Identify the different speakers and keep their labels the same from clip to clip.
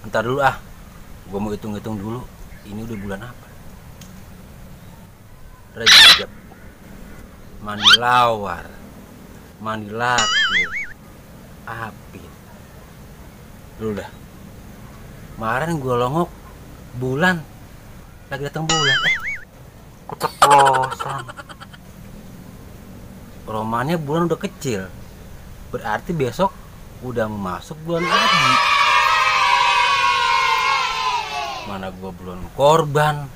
Speaker 1: Ntar dulu ah, gue mau hitung-hitung dulu. Ini udah bulan apa? Rejab, mandi lawar, mandi laki, apit. Dulu dah. Kemarin gue longok bulan, lagi datang bulan. Keceplosan. Romannya bulan udah kecil. Berarti besok udah masuk bulan lagi. Mana gua belum korban.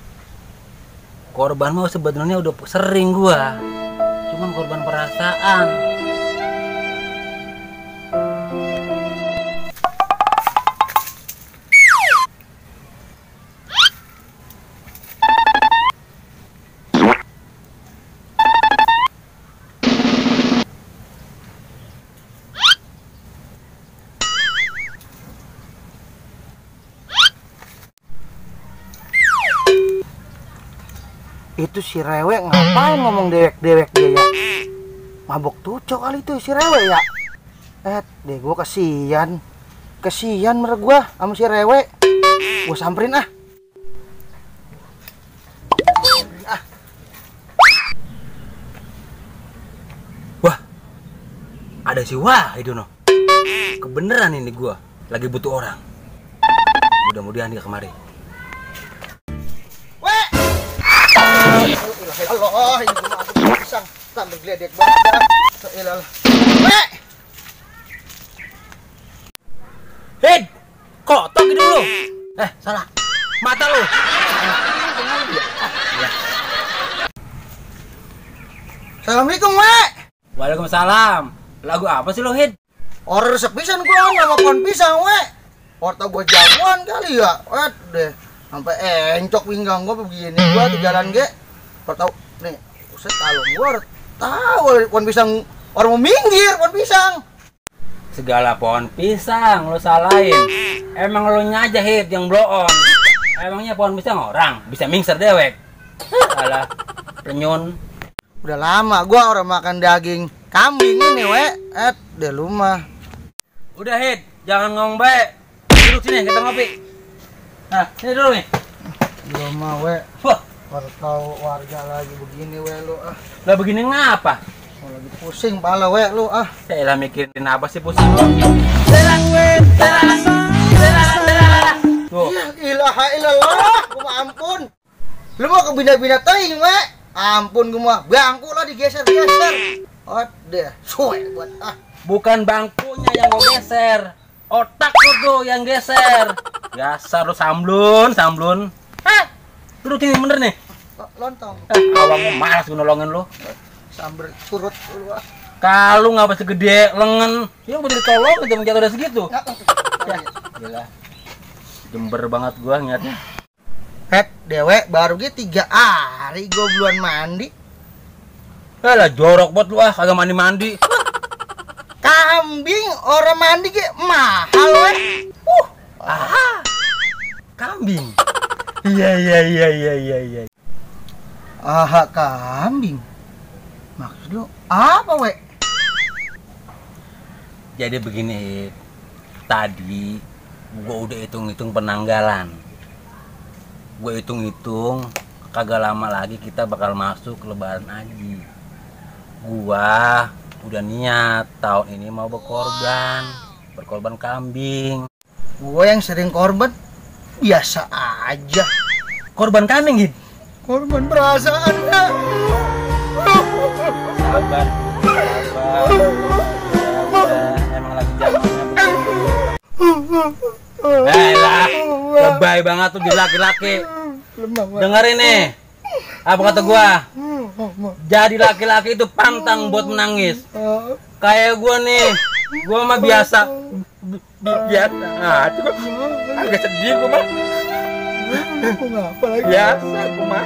Speaker 1: Korban mah sebenarnya udah sering gua. Cuman korban perasaan.
Speaker 2: Itu si Rewe ngapain ngomong dewek-dewek dia ya? Mabok tucok kali itu si Rewe ya. Deh gue kasihan menurut gue sama si Rewe. Gue samperin ah.
Speaker 1: Wah, ada si Wahid no. Kebeneran ini gua lagi butuh orang. Mudah-mudahan dia kemari.
Speaker 2: Allah, ini gue mau pisang. Tambah geledek banget dah. Ilah.
Speaker 1: Hid, kotok gitu lu. Salah. Mata lu.
Speaker 2: Assalamualaikum, We.
Speaker 1: Waalaikumsalam. Lagu apa sih lo, Hid?
Speaker 2: Orang resep pisan gua nama pohon pisang, We. Orta gua jamuan kali ya. Deh. Sampai encok pinggang gua begini gua di jalan ge. Orta nih, uset kalau gua tahu pohon pisang orang mau minggir pohon pisang.
Speaker 1: Segala pohon pisang lo salahin. Emang lo aja Hid yang blow on. Emangnya pohon pisang orang bisa mingser dewek. Alah, renyun.
Speaker 2: Udah lama gua orang makan daging kambing ini, We. Deh lu mah.
Speaker 1: Udah Hid, jangan ngomong baik. Duduk sini kita ngopi. Nah, sini dulu nih.
Speaker 2: Lu mah, We.
Speaker 1: Wah,
Speaker 2: Baru tahu warga lagi begini, We, lu ah.
Speaker 1: lah begini ngapa?
Speaker 2: Lagi pusing pala, We, lu ah.
Speaker 1: Saya lah mikirin apa sih pusing lo? Tuh.
Speaker 2: Ilaha illallah, gua ampun. Lu mau ke bina-bina teuing, We. Ampun gua mah, bangku lah digeser-geser. Deh, suwe buat ah.
Speaker 1: Bukan bangkunya yang gue geser, otak lu tuh yang geser. Biasa lu samblun. Duduk sini bener nih.
Speaker 2: Lontong.
Speaker 1: Awang mau malas gue nolongin lu.
Speaker 2: Sambil surut dulu ah.
Speaker 1: Kalau ngapa segede lengan, ya udah ditolong aja menjatuh udah segitu. Ya, gila. Jember banget gua ngeliatnya.
Speaker 2: Dewek baru gitu 3 hari gua belum mandi.
Speaker 1: Lah jorok buat lu ah, kagak mandi-mandi.
Speaker 2: Kambing orang mandi ge mahal, We.
Speaker 1: Kambing. Iya.
Speaker 2: Aha, kambing. Maksud lu apa, We?
Speaker 1: Jadi begini, tadi gua udah hitung-hitung penanggalan. Gua hitung-hitung kagak lama lagi kita bakal masuk lebaran haji. Gua udah niat tahun ini mau berkorban kambing.
Speaker 2: Gua yang sering korban biasa aja.
Speaker 1: Korban kambing, Hid.
Speaker 2: Korban perasaan, ya.
Speaker 1: Sabar. Emang lagi zamannya begitu. Lah, lebay banget tuh di laki-laki. Dengerin nih, apa kata gua? Jadi laki-laki itu pantang buat menangis. Kayak gua nih, gua mah biasa. Coba agak sedih gua mah.
Speaker 2: Aku ngapa lagi?
Speaker 1: Biasa gua mah.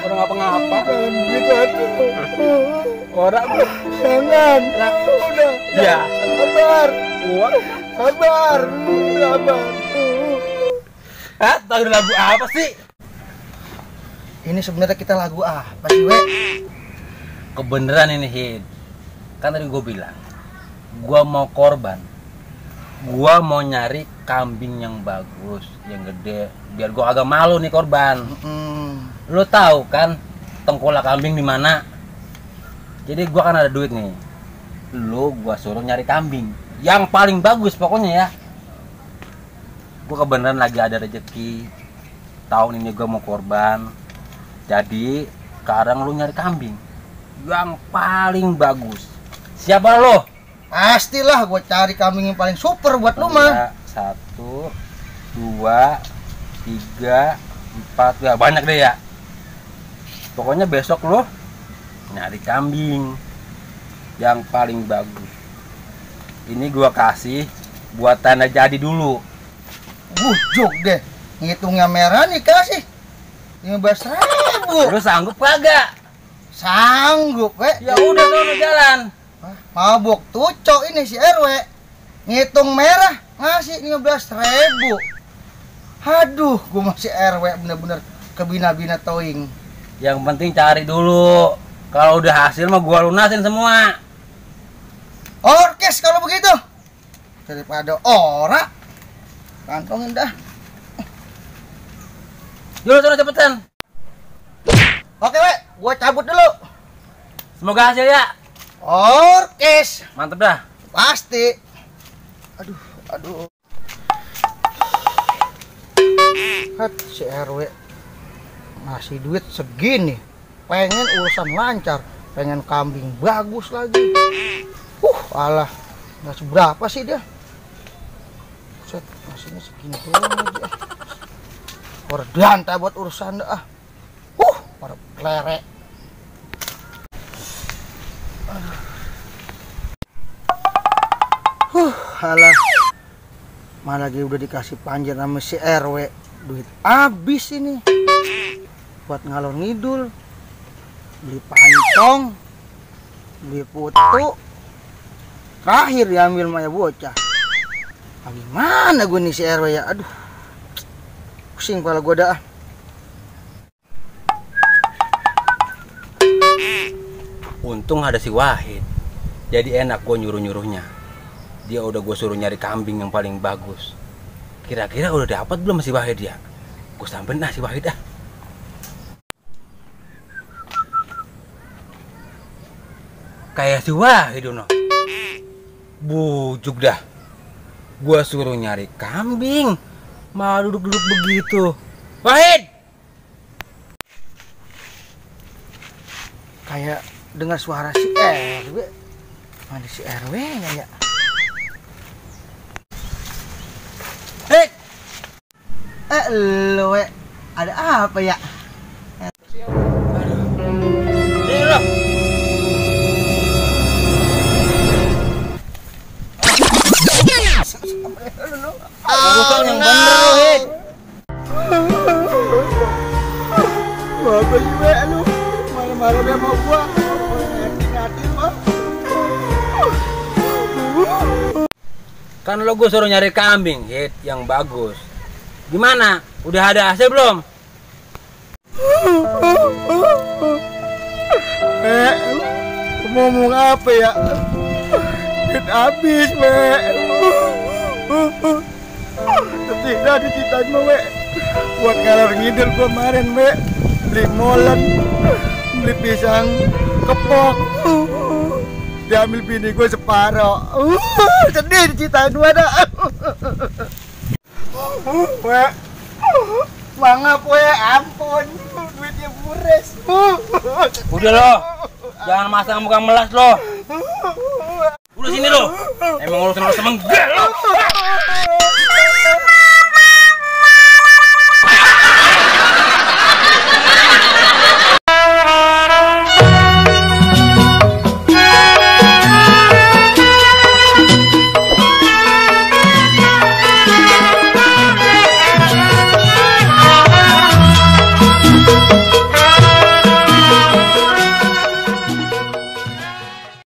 Speaker 1: Orang ngapa-ngapa.
Speaker 2: Jangan begitu atuh.
Speaker 1: Orang
Speaker 2: Jangan. Udah.
Speaker 1: ya.
Speaker 2: Sabar.
Speaker 1: Gua
Speaker 2: Sabar.
Speaker 1: tahu lagu apa sih?
Speaker 2: Ini sebenarnya kita lagu apa sih, We?
Speaker 1: Kebeneran ini, Hid. Kan tadi gue bilang, gue mau korban. Gue mau nyari kambing yang bagus, yang gede, biar gua agak malu nih korban. Lo tahu kan tengkorak kambing di mana? Jadi gua kan ada duit nih. Gua suruh nyari kambing yang paling bagus pokoknya ya. Gua kebenaran lagi ada rezeki. Tahun ini gua mau korban. Jadi sekarang lu nyari kambing yang paling bagus. Siapa lo?
Speaker 2: Pastilah gue cari kambing yang paling super buat lu mah.
Speaker 1: 1, 2, 3, 4, ya banyak deh ya. Pokoknya besok lo nyari kambing yang paling bagus. Ini gua kasih buat tanda jadi dulu.
Speaker 2: Bujuk deh, ngitungnya merah nih kasih 15.000.
Speaker 1: Lu sanggup kagak?
Speaker 2: Sanggup,
Speaker 1: Ya udah sono jalan.
Speaker 2: Mabuk tucok ini si RW. Ngitung merah ngasih 15.000. Aduh, gua masih RW bener-bener kebina-bina towing.
Speaker 1: Yang penting cari dulu. Kalau udah hasil mah gua lunasin semua.
Speaker 2: Orkes kalau begitu. Daripada ora. Kantongin dah.
Speaker 1: Yuk sono cepetan.
Speaker 2: Oke, gua cabut dulu.
Speaker 1: Semoga hasil ya.
Speaker 2: Orkes.
Speaker 1: Mantep dah.
Speaker 2: Pasti. Aduh. Si RW ngasih duit segini. Pengen urusan lancar, pengen kambing bagus lagi. Alah, nggak seberapa sih dia. Set, ngasihnya segini doang lagi. Kordan buat urusan dah. Para klerek. Alah. Malah lagi udah dikasih panjer sama si RW. Duit habis ini. Buat ngalor ngidul. Beli pancong. Beli putu. Terakhir diambil Maya bocah. Gimana gue nih si RW ya? Aduh. Pusing kepala gue dah.
Speaker 1: Untung ada si Wahid. Jadi enak gue nyuruh-nyuruhnya. Dia udah gue suruh nyari kambing yang paling bagus. Kira-kira udah dapat belum si Wahid ya? Gue sampein si Wahid ah. Kayak si Wahid no. Bujuk dah. Gue suruh nyari kambing, malah duduk-duduk begitu. Wahid!
Speaker 2: Kayak dengar suara si RW. Mana si RW-nya ya?
Speaker 1: Hei!
Speaker 2: Lo ada apa ya?
Speaker 1: Ini loh. Urusan yang bener lo, Hid.
Speaker 2: Apa sih lu? Marah-marah dia sama gua. Ngatin mah.
Speaker 1: Kan lo gue suruh nyari kambing, Hid, yang bagus. Gimana? Udah ada hasil belum?
Speaker 2: Ngomong apa ya? Duit habis, tidak dicitain mah, buat ngalor ngidul gua kemarin, beli molen, beli pisang kepok, diambil bini gua separoh. Sedih dicitain gua dah. Mangap ampun, duitnya bures.
Speaker 1: Udah lo, jangan masang muka melas lo. Udah sini lo, emang urusan lo semenggak lo.